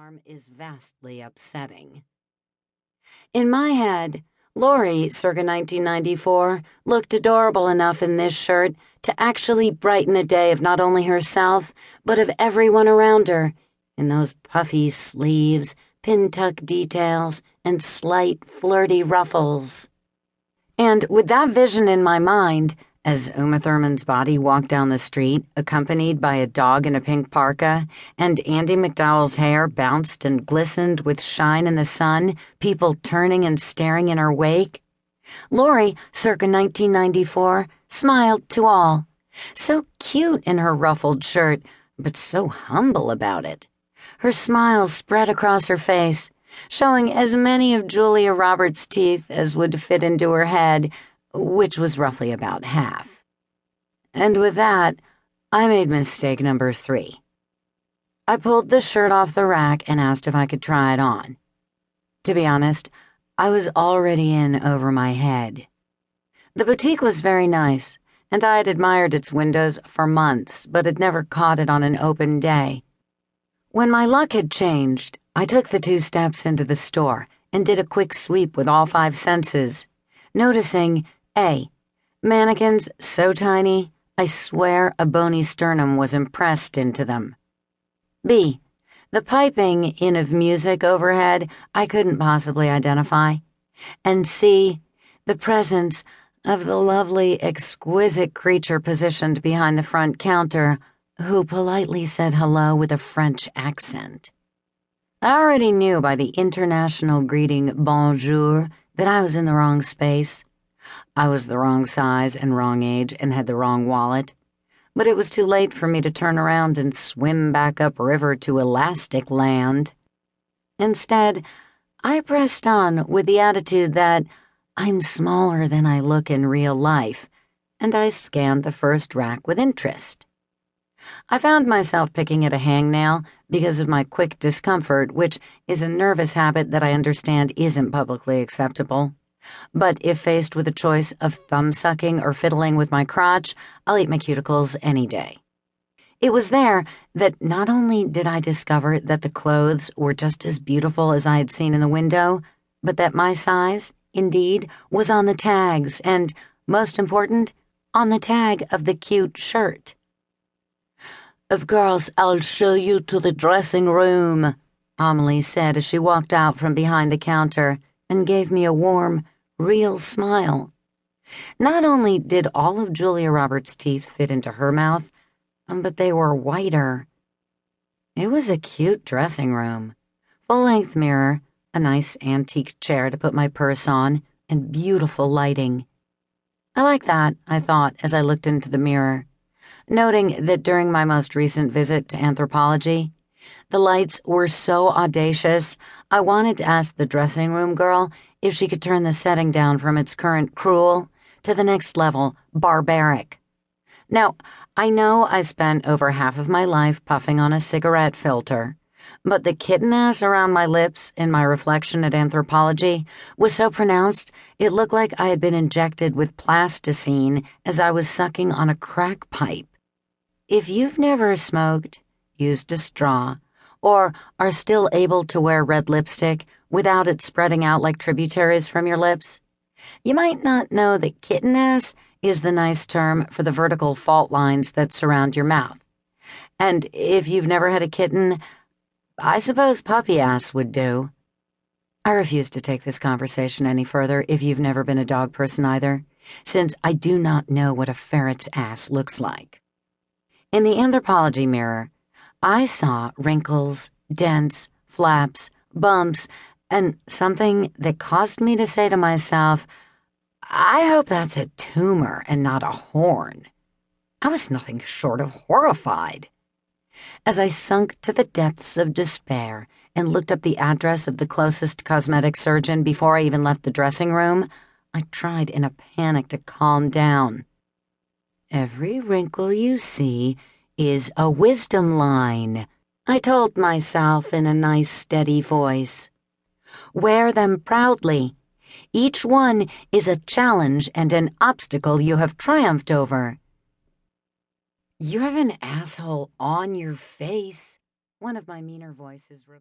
alarm is vastly upsetting. In my head, Laurie, circa 1994, looked adorable enough in this shirt to actually brighten the day of not only herself, but of everyone around her, in those puffy sleeves, pin-tuck details, and slight, flirty ruffles. And with that vision in my mind, as Uma Thurman's body walked down the street, accompanied by a dog in a pink parka, and Andie MacDowell's hair bounced and glistened with shine in the sun, people turning and staring in her wake, Laurie, circa 1994, smiled to all. So cute in her ruffled shirt, but so humble about it. Her smile spread across her face, showing as many of Julia Roberts' teeth as would fit into her head, which was roughly about half. And with that, I made mistake number 3. I pulled the shirt off the rack and asked if I could try it on. To be honest, I was already in over my head. The boutique was very nice, and I had admired its windows for months, but had never caught it on an open day. When my luck had changed, I took the 2 steps into the store and did a quick sweep with all 5 senses, noticing A. Mannequins so tiny, I swear a bony sternum was impressed into them. B. The piping in of music overhead I couldn't possibly identify. And C. The presence of the lovely, exquisite creature positioned behind the front counter, who politely said hello with a French accent. I already knew by the international greeting bonjour that I was in the wrong space. I was the wrong size and wrong age and had the wrong wallet, but it was too late for me to turn around and swim back upriver to elastic land. Instead, I pressed on with the attitude that I'm smaller than I look in real life, and I scanned the first rack with interest. I found myself picking at a hangnail because of my quick discomfort, which is a nervous habit that I understand isn't publicly acceptable. But if faced with a choice of thumb-sucking or fiddling with my crotch, I'll eat my cuticles any day. It was there that not only did I discover that the clothes were just as beautiful as I had seen in the window, but that my size, indeed, was on the tags and, most important, on the tag of the cute shirt. "Of course, I'll show you to the dressing room," Amelie said as she walked out from behind the counter and gave me a warm, real smile. Not only did all of Julia Roberts' teeth fit into her mouth, but they were whiter. It was a cute dressing room. Full-length mirror, a nice antique chair to put my purse on, and beautiful lighting. I like that, I thought as I looked into the mirror, noting that during my most recent visit to Anthropology, the lights were so audacious, I wanted to ask the dressing room girl if she could turn the setting down from its current cruel to the next level, barbaric. Now, I know I spent over half of my life puffing on a cigarette filter, but the kitten ass around my lips in my reflection at Anthropology was so pronounced it looked like I had been injected with plasticine as I was sucking on a crack pipe. If you've never smoked, used a straw, or are still able to wear red lipstick without it spreading out like tributaries from your lips, you might not know that kitten ass is the nice term for the vertical fault lines that surround your mouth. And if you've never had a kitten, I suppose puppy ass would do. I refuse to take this conversation any further if you've never been a dog person either, since I do not know what a ferret's ass looks like. In the Anthropology mirror, I saw wrinkles, dents, flaps, bumps, and something that caused me to say to myself, I hope that's a tumor and not a horn. I was nothing short of horrified. As I sunk to the depths of despair and looked up the address of the closest cosmetic surgeon before I even left the dressing room, I tried in a panic to calm down. Every wrinkle you see is a wisdom line, I told myself in a nice, steady voice. Wear them proudly. Each one is a challenge and an obstacle you have triumphed over. You have an asshole on your face, one of my meaner voices replied.